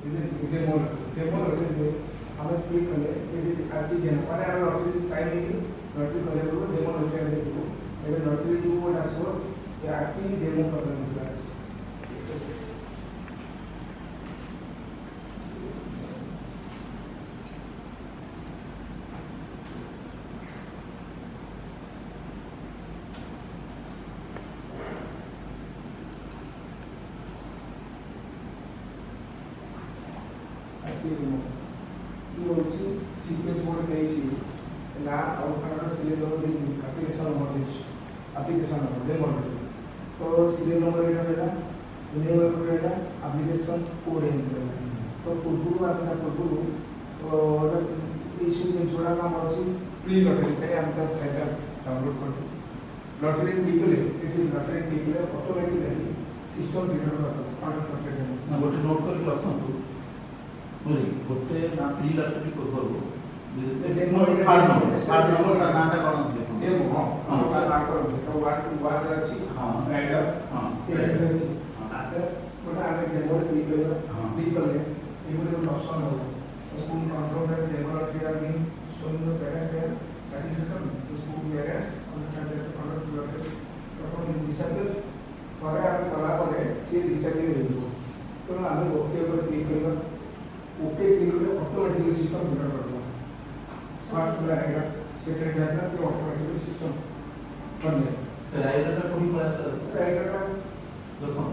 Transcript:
demo demo हमें click कले ये आर्टिजन माने हम लॉटरी टाइम नहीं लॉटरी कले को डेमो लॉटरी आने को ये लॉटरी जो वो आसो ये आर्टि डेमो करने क्लास सीक्वेंस मोड ना serial number application number application number demo तो सीरियल नंबर एप्लिकेशन कोड तो पूर्व आसला पूर्व इश्यू जिनसुड़ा काम अच्छी प्री लॉटरी कहीं हम तक फायदा डाउनलोड कर लॉटरी टिकले ये लॉटरी टिकले ऑटोमेटिकली सिस्टम डिटेक्ट करता है गोटे नोट कर रखु बुझे गोटे ना प्री लॉटरी पूर्व फार्ड नंबर का नाटा कौन थे डेमो हां का नाम करो तो वार्ड अछि हां राइडर हां सेट अछि आसे गोटा आमे डेमो क्लिक करले ये गोटे ऑप्शन हो स्कूल कंट्रोल में demo lottery are being shown the parents their satisfaction to school parents on the conduct lottery तो डिसेबल ପରେ ଆମେ କଲା ପରେ ସେ डिसेबल ହେଇଯିବ ତ ଆମେ ओके पर क्लिक करबा ओके क्लिक कले ऑटोमेटिकली सिस्टम डिटेक्ट करबा स्मार्ट फोन आएगा सेकेंड जाना से ऑटोमेटिकली सिस्टम कर ले से राइडर का कोई पड़ा सर राइडर का देखो